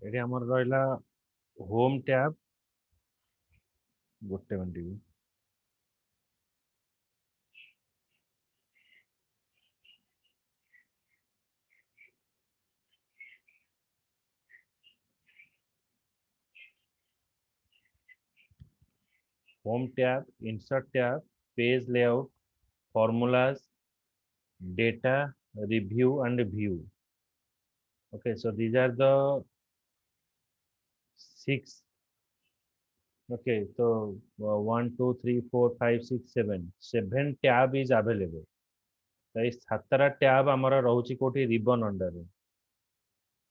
ये आमर रहा होम टैब गोटे minute home tab insert tab page layout formulas data review and view. Okay, so these are the six. Okay, so 1 2 3 4 5 6 7 tab is available. तो ये 7टा tab आमर रोचे कोटी रिबन अंडर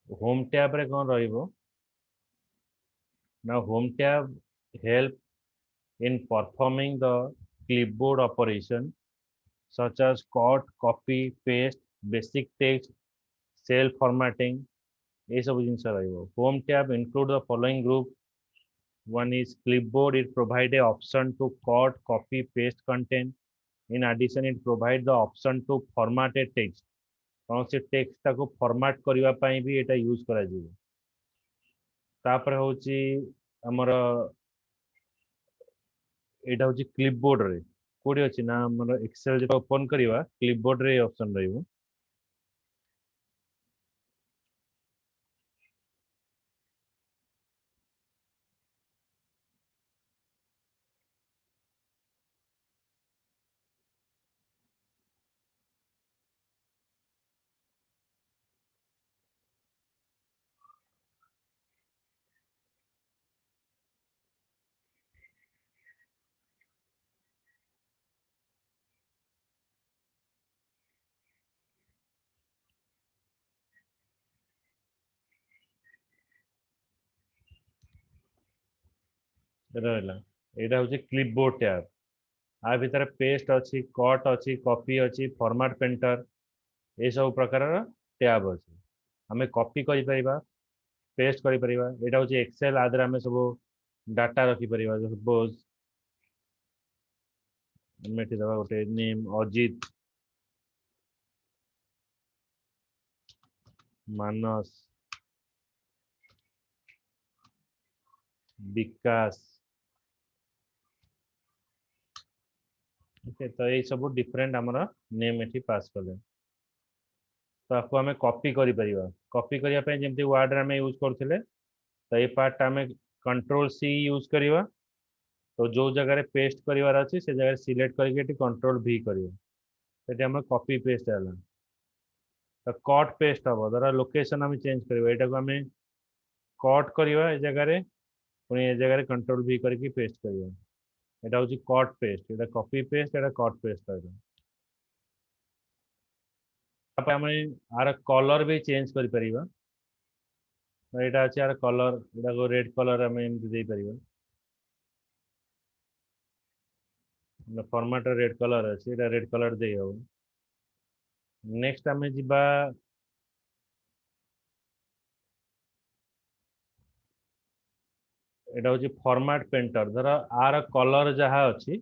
होम टैब रे कौन रहिबो ना home tab help in performing the clipboard operation such as cut copy paste basic text cell formatting ये सब जिनस रहिबो home tab include the following group. One is clipboard. It provides a option to cut, copy, paste content. In addition, it provides the option to format a text. कौन से text टाको format करबा पई भी एटा use करा जिवो तापर होची हमर एटा होची क्लिपबोर्ड रे कोडी अछि ना हमर एक्सेल जे ओपन करबा क्लिपबोर्ड रे ऑप्शन रहइबो रहला एटा होची क्लिपबोर्ड टैब आ भीतर पेस्ट अछि कट अछि कॉपी अछि फॉर्मेट पेंटर ए सब प्रकार टैब अछि हमें कॉपी करि परिबा पेस्ट करि परिबा एटा होची एक्सेल आदर हमें सब डाटा रखि परिबा सपोज मेटी दबा गोटे नेम अजित मानस विकास ओके तो ये सब डिफरेंट आमर नेम एठी पास कले तो आपको हमें कॉपी करि परिबा कॉपी करिया पे जेमति वर्ड रे हमें यूज करथिले तो ये पार्ट हमें कंट्रोल सी यूज करिवा तो जो जगह रे पेस्ट करिवार अछि से जगह सिलेक्ट करके एठी कंट्रोल भी करिवा सेठी हम कॉपी पेस्ट होला तो कट पेस्ट हबो धर लोकेशन हम चेंज करिवा एटा को हमें कट करिवा ए जगह रे पुनी ए जगह रे कंट्रोल भी करके पेस्ट करिवा एटा होची कट पेस्ट एटा कॉपी पेस्ट एटा कट पेस्ट करिवा हमें आर कलर भी चेंज कर परिबा एटा अछि आर कलर एटा को रेड कलर हमें एमति दे परिबा फॉर्मेट रेड कलर अछि एटा रेड कलर दे हो नेक्स्ट हमें जिबा एटा होची फॉर्मेट पेंटर धर आर कलर जहा अछि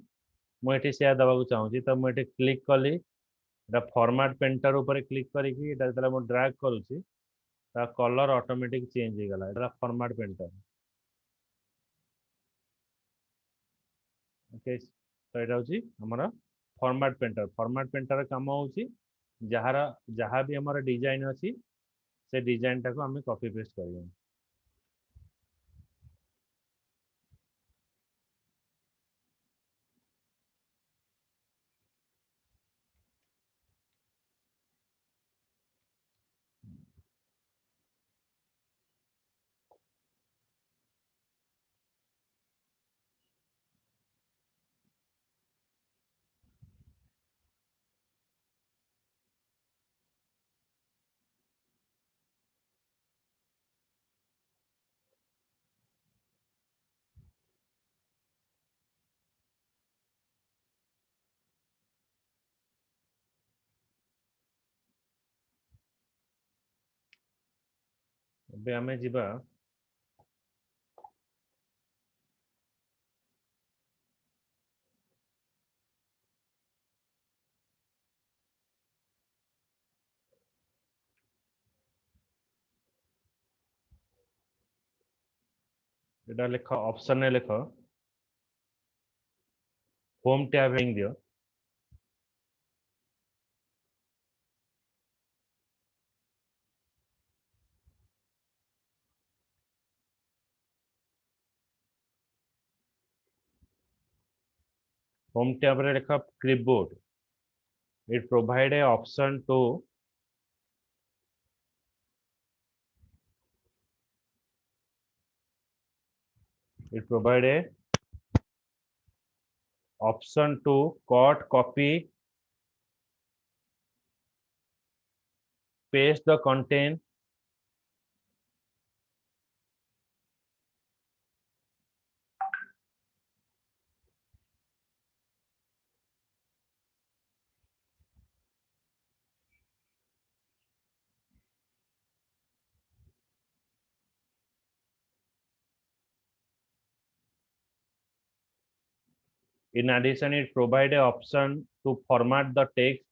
मु एठी से दबाकू चाहूची तो मु एठी क्लिक कली एटा फॉर्मेट पेंटर ऊपर क्लिक करिकी एटा जतला मु ड्रैग करूची ता कलर ऑटोमेटिक चेंज हो गला एटा फॉर्मेट पेंटर ओके तो एटा होची हमर फॉर्मेट पेंटर काम होची जहार जहाँ भी हमारा डिजाइन अछि से डिजाइन टाको हमें कॉपी पेस्ट करियो ଏବେ ଆମେ ଯିବା एटा लेख ऑप्शन लेख होम टैब हेडिंग दियो होम टैब रे लेख clipboard it provide a option to it provide a option to cut copy paste the content in addition it provide a option to format the text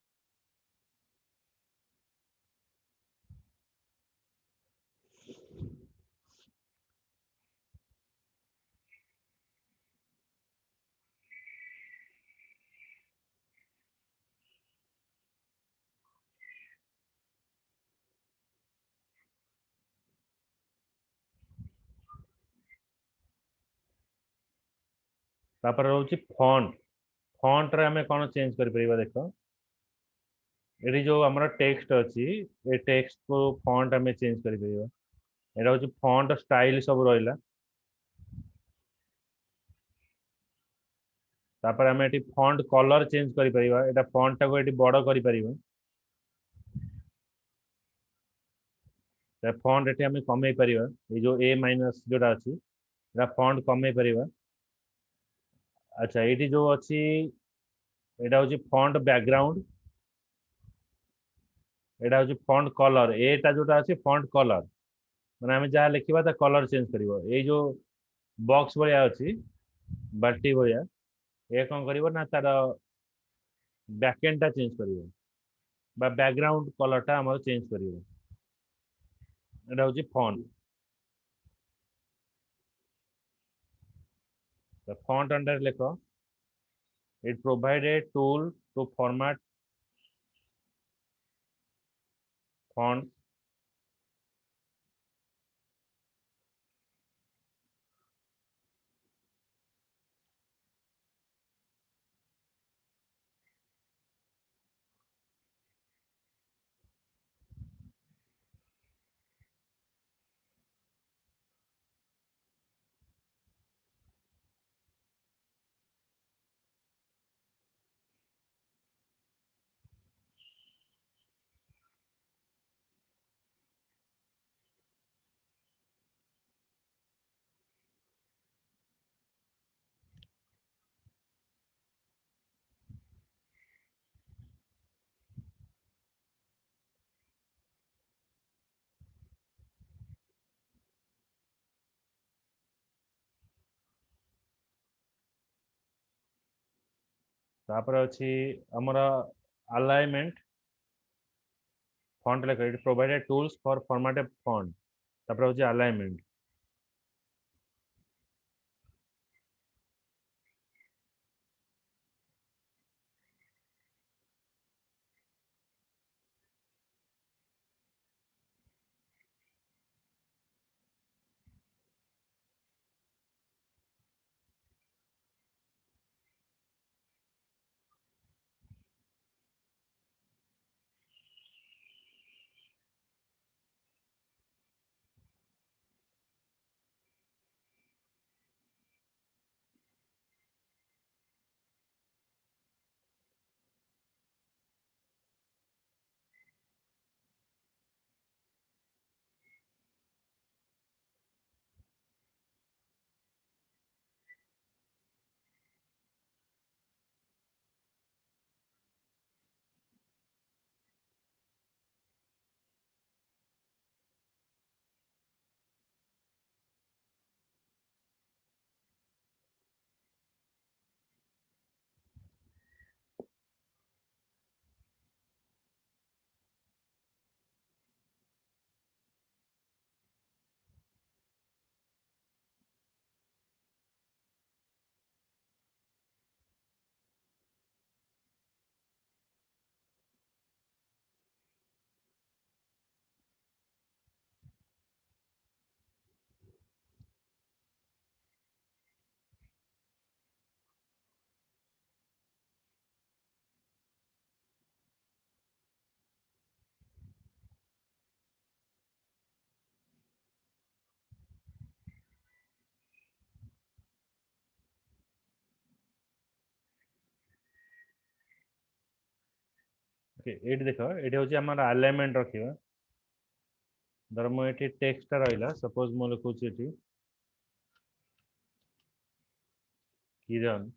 तापर रहउची font font रे हमें कोन change कर परिबा देखो AD जो हमरा text अछि ए text को font हमें चेंज कर परिबा एटा होची फॉन्ट स्टाइल सब रहिला तापर हमें एटी फॉन्ट कलर चेंज कर परिबा एटा फॉन्ट को एटी बड़ कर परिबा फॉन्ट एटी हमें कमे परिबा ए जो ए माइनस जोटा अछि एटा फॉन्ट कमे परिबा अच्छा ये जो अच्छी एटा होची फॉन्ट बैकग्राउंड एटा होची फॉन्ट कलर एटा जोटा अछि फॉन्ट कलर माने हमें जहाँ लिखिबा ता कलर चेंज करिवो ए जो बॉक्स भलिया अछि बाल्टी भलिया ए कोन करिवो ना तार बैकएंड टा चेंज करिवो बा बैकग्राउंड कलर टा हमर चेंज करिवो एटा होची फॉन्ट द फॉन्ट अंडर लिखो it provide a tool to format font तापर अछि हमरा अलाइनमेंट फॉन्ट लिखो it provide tools for format a font तापर होची अलाइनमेंट ये देख ये हूँ आम अलाइनमेंट रखा धर मुझे टेक्सटा रहा सपोज मु लिखुची किरण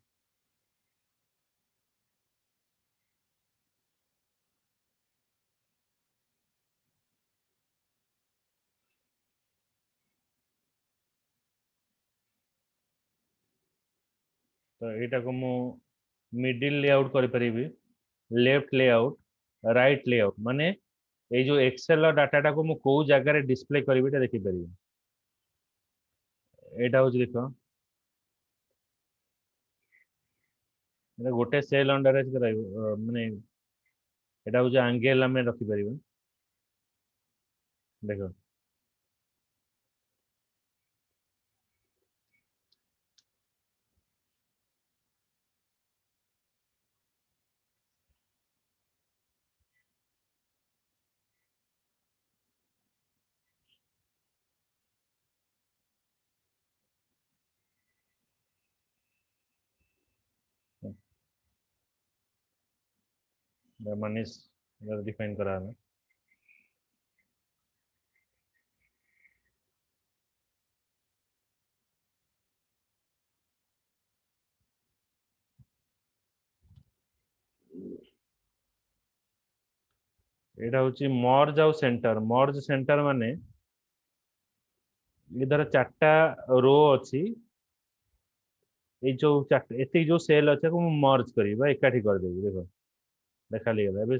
तो यहाँ को मु मिडिल लेआउट करी लेफ्ट लेआउट राइट लेआउट माने ये जो एक्सेल डाटा को मु को जगह डिस्प्ले करी देखी पारि यहाँ हूँ देख गोटे सेल अंडर माने यहाँ हूँ आंगेल आम रखिपर देख मनीष डिफाइन करा यहाँ हूँ मर्ज सेंटर माने इधर चार्टा रो अच्छी ये जो एति जो सेल अच्छे को मर्ज करी एकाठी करदेवी देख देखा गला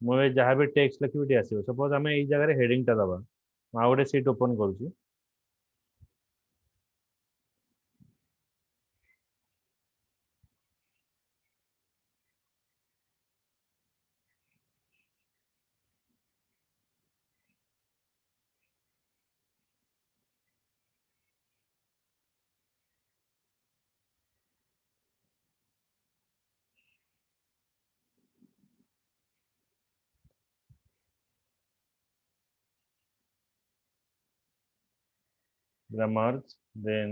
मुझे जहाँ भी टेक्स्ट लिखी आसो सपोज आम ये जगह हेडिंग टा दबा गोटे सीट ओपन करुच्ची मर्ज देन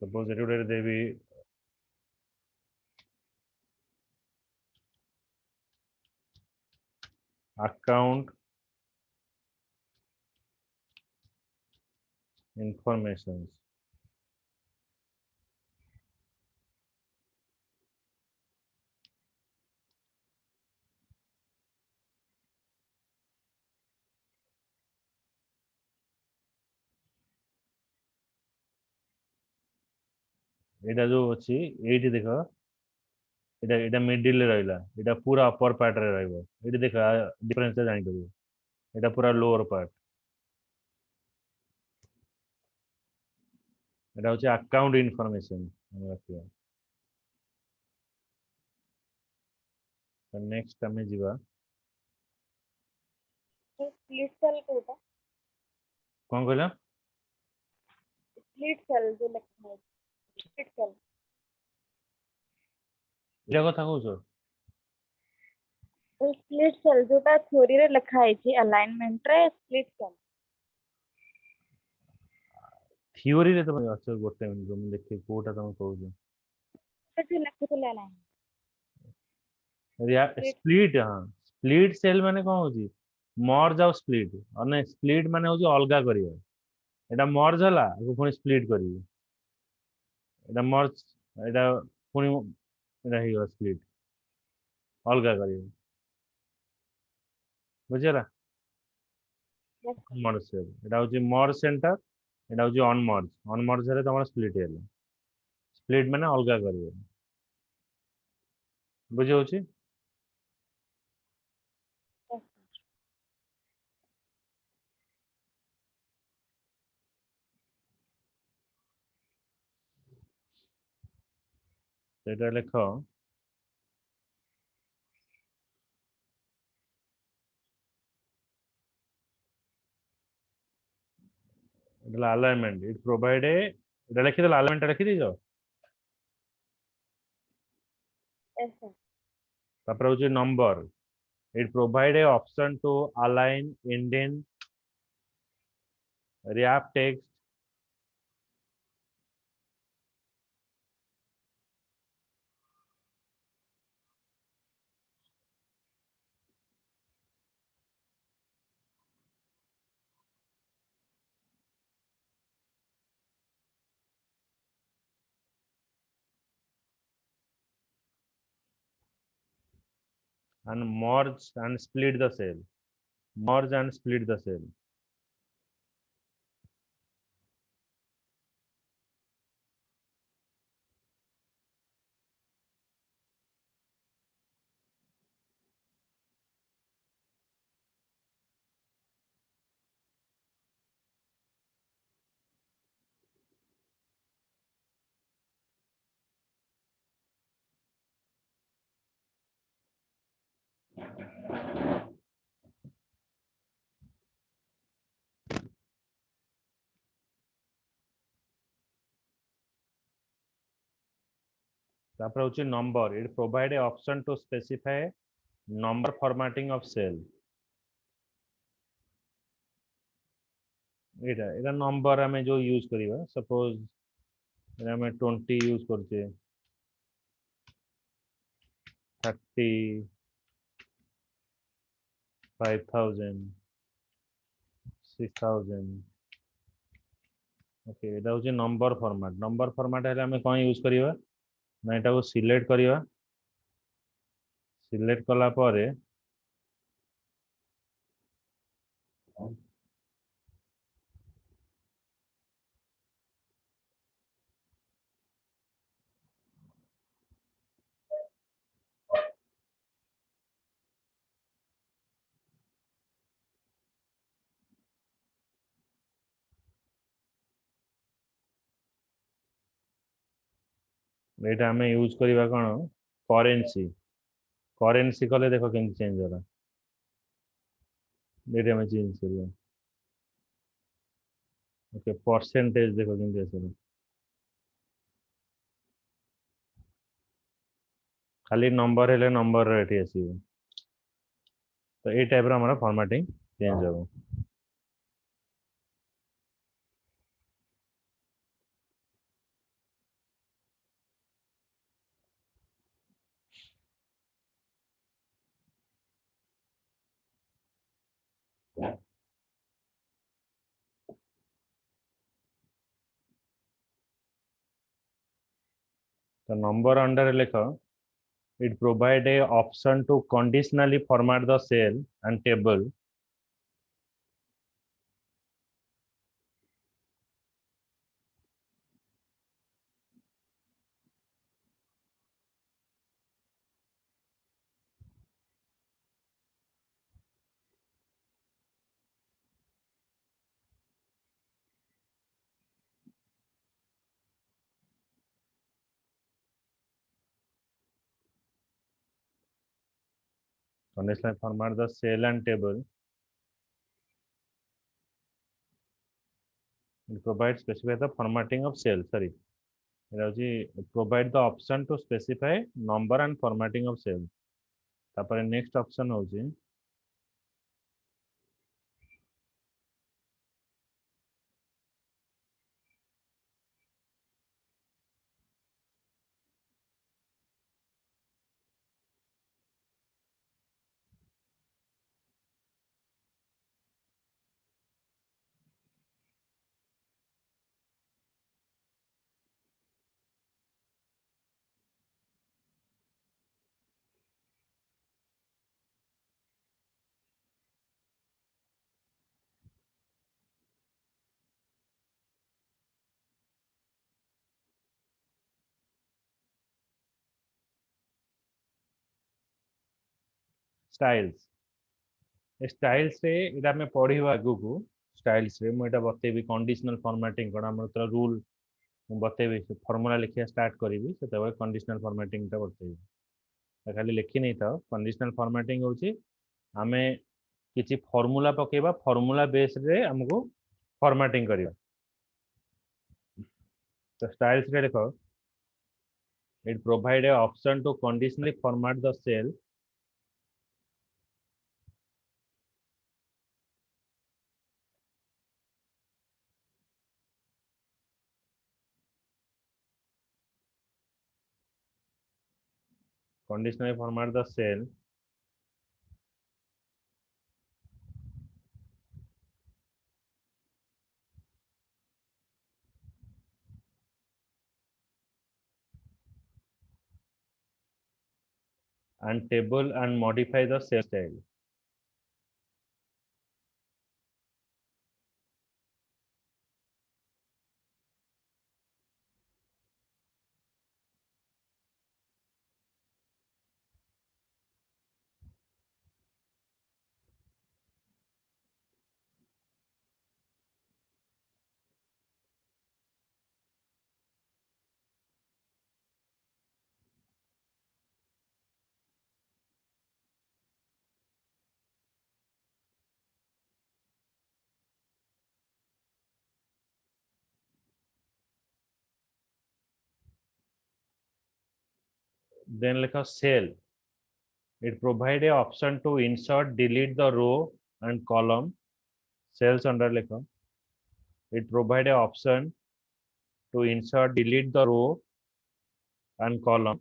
सपोज ये देवी अकाउंट इंफॉर्मेशन यहाँ जो अच्छी ये देख यहाँ मिडिल रहा यहाँ पूरा अपर पार्ट रे रही देख डिफरेंस जापर यहाँ पूरा लोअर पार्ट यहाँ हूँ अकाउंट इनफॉरमेशन नेक्स्ट आम जा स्प्लिट सेल कोटा कौन कहला स्प्लिट सेल जो लिखा है स्प्लिट सेल ये कथा कौच स्प्लिट सेल जोटा थ्योरी रे लिखा है अलाइनमेंट रे स्प्लिट सेल थ्योरी रे तुम अच्छा गोटे मिनिट तुम देखिए कोटा तुम कहूँ से लिखुले अलाइन स्प्लिट हाँ स्प्लिट सेल माने कौन होची मर्ज आउ स्प्लिट अने स्प्लिट माने होची अलगा करियो एटा मर्ज हला आगु पुनी स्प्लिट करियो एटा मर्ज एटा पुनी एटा ही स्प्लिट अलगा करियो बुझिला मर्ज सेल एटा होची मर्ज सेंटर एटा होची अनमर्ज रे तमर स्प्लिट हेला स्प्लिट माने अलगा करियो बुझी होची एटा लिखो एटा अलाइनमेंट इट प्रोवाइड ए एटा लिखि दला अलाइनमेंट लिखि दीजो ऐसा तापर होची number it provide a option to align indent wrap text and merge and split the cell. Merge and split the cell. तापर होची number. It provide a option to specify number formatting of cell. এটা number ଆମେ जो use करिवा suppose ଆମେ 20 use करछे 30 5000 6000 okay एटा होची number format हेले ଆମେ कोन यूज करिवा ना एटा को सिलेक्ट करिवा सिलेक्ट कला पारे एटा हमें यूज करिवा कोन करेंसी कले देखो केन चेंज होला एटा में चेंज करिवा ओके परसेंटेज देखो केन आसला खाली नंबर हेले नंबर रेट आसीबो तो ए टाइप रो हमरा फॉर्मेटिंग चेंज हो तो नंबर अंडर लिखो it provide a option to conditionally format the cell and table conditionally format the cell and table. It provides specify the formatting of cell. Sorry, provide the option to specify number and formatting of cell. तापर next option होची styles. Styles रे इटा में पढ़िबा आगु को styles रे मोटा बतेबी conditional formatting कोन हमर तो रूल बतेबी फार्मूला लिखिया स्टार्ट करिवि सेतबे कंडीशनल फॉर्मेटिंग ता बतेबी खाली लिखि नै था कंडीशनल फॉर्मेटिंग होची हमें किछि फार्मूला पकेबा फार्मूला बेस रे हमको फॉर्मेटिंग करियो तो स्टाइल्स रे देखो it provide a option to conditionally format the cell conditionally format the cell and table and modify the cell style. Then like a cell, it provide a option to insert, delete the row and column. Cells under like it provide a option to insert, delete the row and column.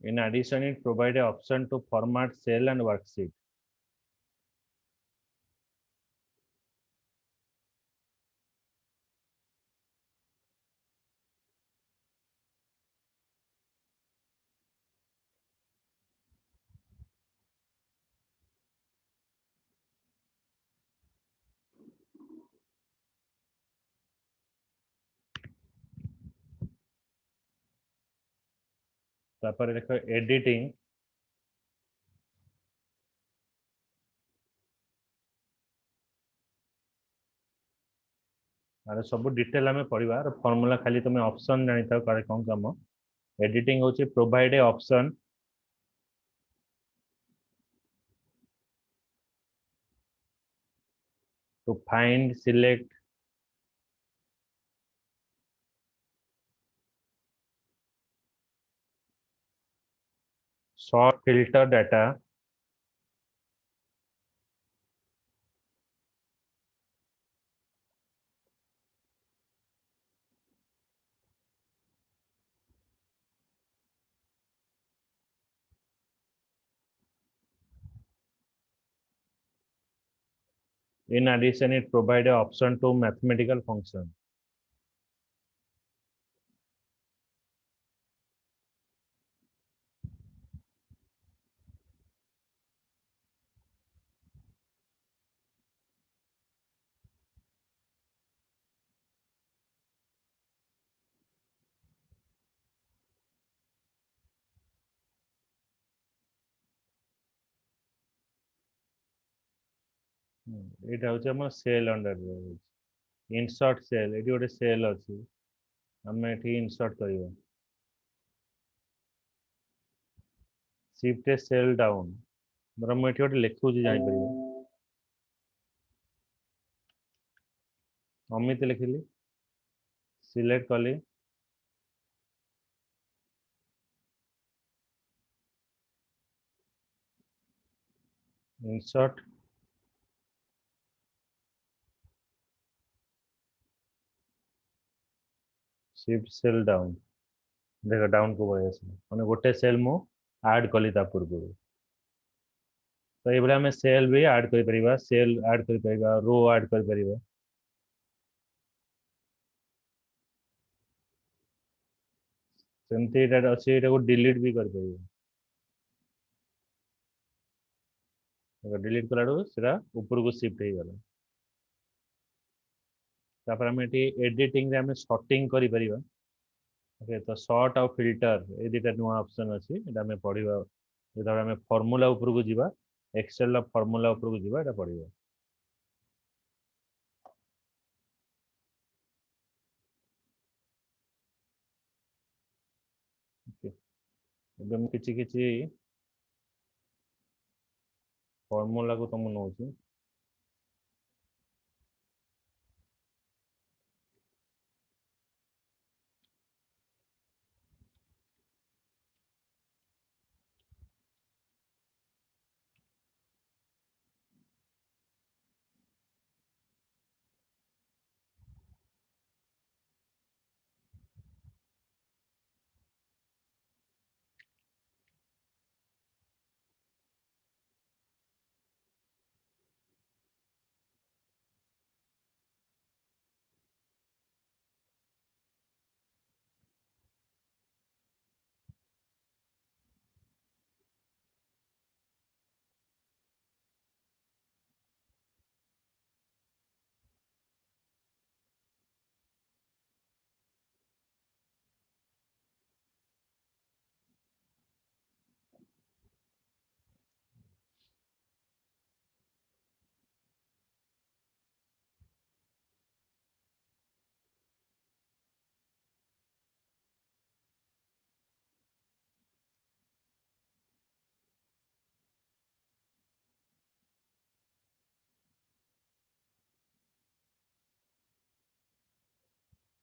In addition, it provide a option to format cell and worksheet. तापर देखो editing, अरे सब detail आमे पढ़िबा formula खाली तुम option जानी था करे कौन काम। एडिटिंग होची provide A option to find, select, sort, filter data, in addition it provide a option to mathematical function. এটা হচ্ছে আমার সেল अंडर insert cell, এটি ଗୋଟେ সেল ଅଛି ଆମେ এଠି insert କରିବା shift a cell down ଧର ମୁଁ ଏଠି ଗୋଟେ ଲେଖୁଛି ଜାଣିପାରିବ ଅମିତ ଲେଖିଲି ସିଲେକ୍ଟ କଲି insert shift cell down देखो डाउन को पळेଇ ଆସିଲା ମାନେ ଗୋଟେ ସେल ମୁଁ ଆड କଲି ତା ପୂର୍ବରୁ तो ये आम सेल भी आड कर सेल आड कर रो आड कर सेमती अच्छी डिलीट भी कर डिलीट कला ऊपर को शिफ्ट हो गला तापर आम एडिटिंग रे आम सॉर्टिंग करि परिबा ओके तो सॉर्ट और फिल्टर ये दुटा नुआ ऑप्शन अच्छी आम पढ़ा जो आम फॉर्मूला ऊपर को जीवा एक्सेल फॉर्मूला ऊपर को जीवा एटा पढ़िबा ओके किछि किछि फॉर्मूला को तुम नौची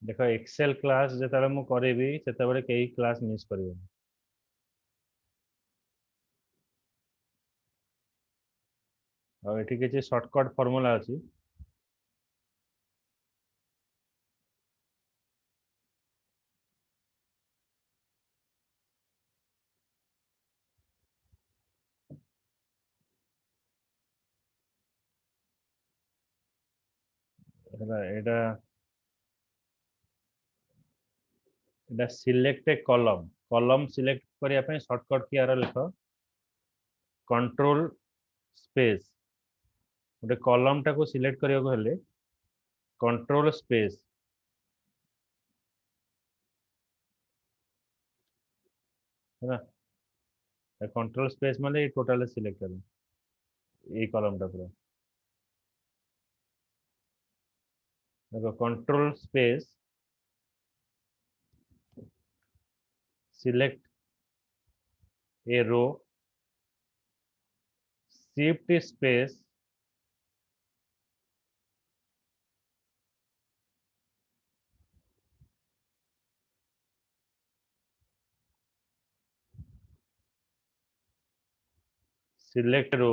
देख एक्सेल क्लास जिते मु करी से कई क्लास मिस कर किसी सर्टकट फॉर्मूला अच्छी सिलेक्ट ए कॉलम कॉलम सिलेक्ट करने सर्टकट की यार लिख कंट्रोल स्पेस गोटे कॉलम टाको सिलेक्ट करने को हेले कंट्रोल स्पेस है ना कंट्रोल स्पेस माने टोटल सिलेक्ट कर ये कॉलम टा पूरा देखो कंट्रोल स्पेस सिलेक्ट ए रो शिफ्ट स्पेस सिलेक्ट रो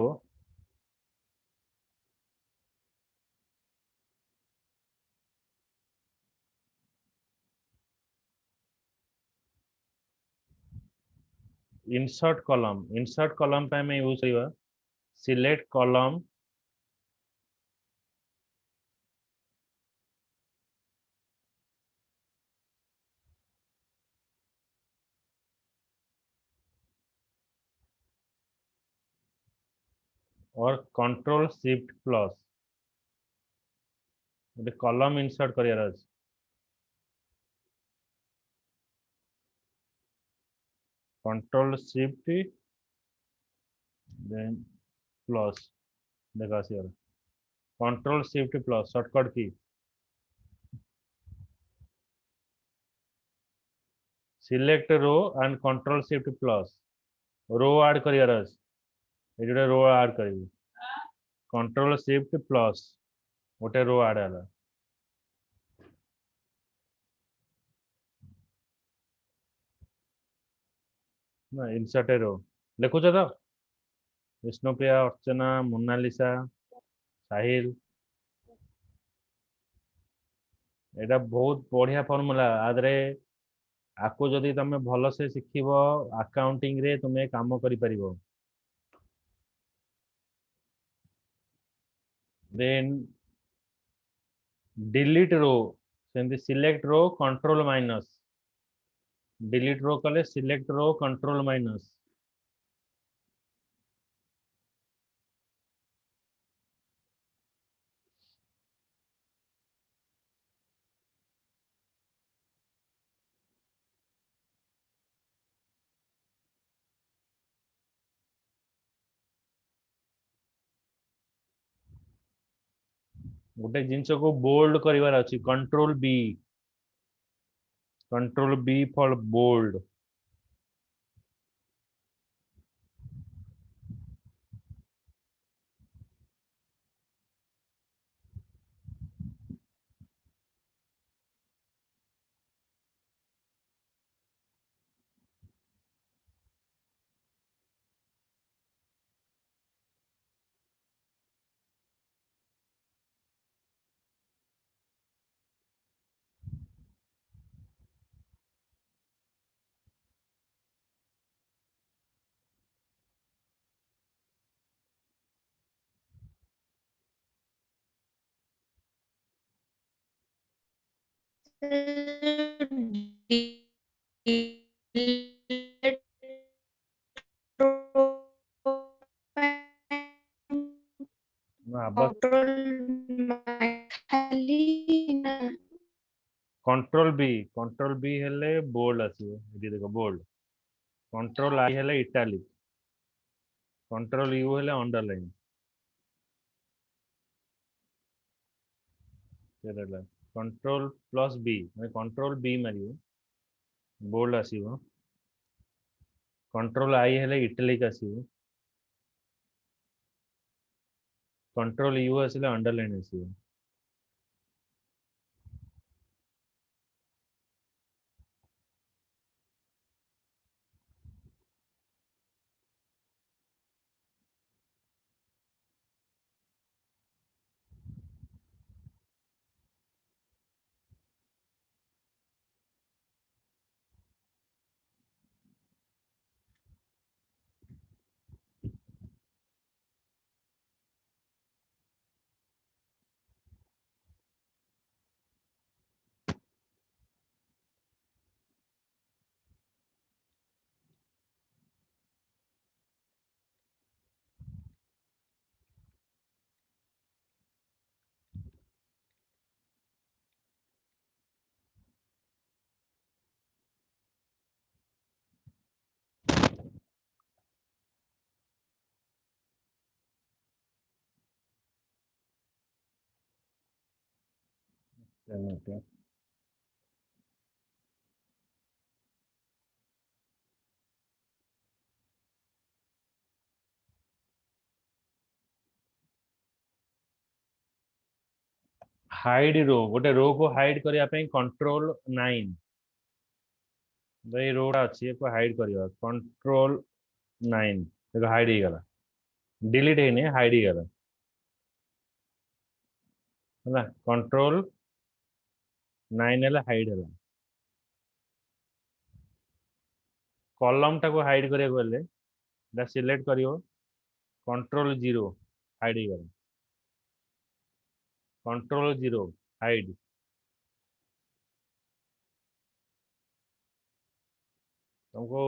इंसर्ट कॉलम पे मैं यूज करवा सिलेक्ट कॉलम और कंट्रोल शिफ्ट प्लस गोटे कॉलम इंसर्ट करार अच्छे कंट्रोल शिफ्ट देन प्लस देखा आसियार control shift plus shortcut key select row and control shift plus row add करार अच्छे ये रो ऐड कर कंट्रोल शिफ्ट प्लस गोटे रो ऐड है ना इंसर्ट रो लिखुच तो विष्णुप्रिया अर्चना मोनालिसा साहिल एटा बहुत बढ़िया फॉर्मूला आदरे आपको जदि तुम भल से शिखिब अकाउंटिंग रे तुम्हें काम करि परिबो देन डिलीट रो सेमती सिलेक्ट रो कंट्रोल माइनस डिलीट रो कले सिलेक्ट रो कंट्रोल माइनस गोटे जिनस को बोल्ड करिवार अछि कंट्रोल बी फॉर बोल्ड आवाज खाली ना कंट्रोल बी हेले बोल्ड आसीबो एठी देखो बोल्ड कंट्रोल आई हेले इटालिक कंट्रोल यू हेले अंडरलाइन सेटा कंट्रोल प्लस बी मैं कंट्रोल बी मारियो बोल्ड आसीबो कंट्रोल आई हेले इटालिक आसीबो कंट्रोल यू आसीले अंडरलाइन आसीबो ओके हाइड रो गोटे रो को हाइड करिया पे कंट्रोल 9 ये रोड अच्छी को हाइड करियो कंट्रोल 9 देखो हाइड ही गला डिलीट है नहीं हाइड ही गला है कंट्रोल 9 है हाइड है कॉलम टाको हाइड करिया गले दा सिलेक्ट करियो कंट्रोल 0 हाइड ही गला कंट्रोल 0 हाइड तुमको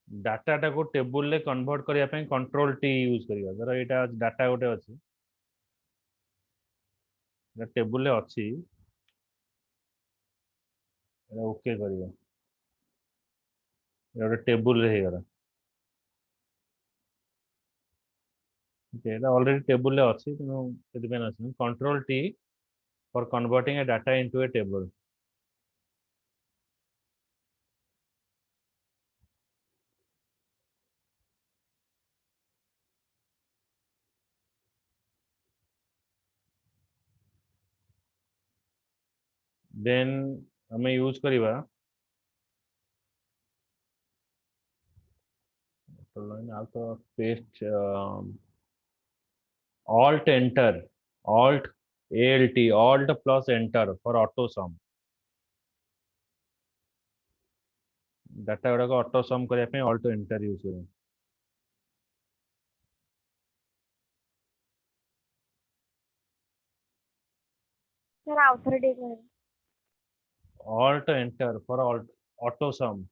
डाटा टाको टेबुल ले कन्वर्ट करिया पे कंट्रोल टी यूज करियो धर एटा डाटा गोटे अछि टेबुल ले अछि ओके करियो ये गोटे टेबुल रे हे गला एटा ऑलरेडी टेबुल ले अछि तेनु सेति पे अछि control T for converting a data into a table then हमें यूज करिवा तो line out of paste alt enter alt alt plus enter for auto sum data गुड़ा ऑटो सम करने पे alt enter यूज करें सर आउथर डे कर alt enter for alt auto sum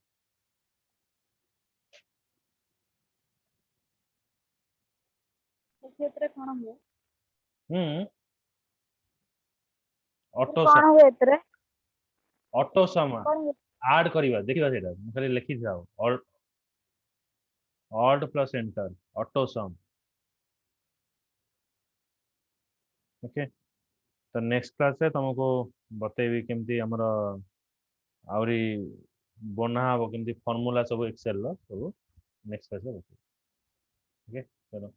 क्षेत्र कोन हो auto कोन sum हो एतरे auto sum कोन हो add करिवा देखिबा सेटा मैं खाली लिखि जाओ alt plus enter auto sum okay तो नेक्स्ट क्लास रे तुमको बतेबी केमती हमर आउरी बना हबो केमती फार्मूला सब एक्सेल लो सब नेक्स्ट क्लास रे बतेबी ओके चलो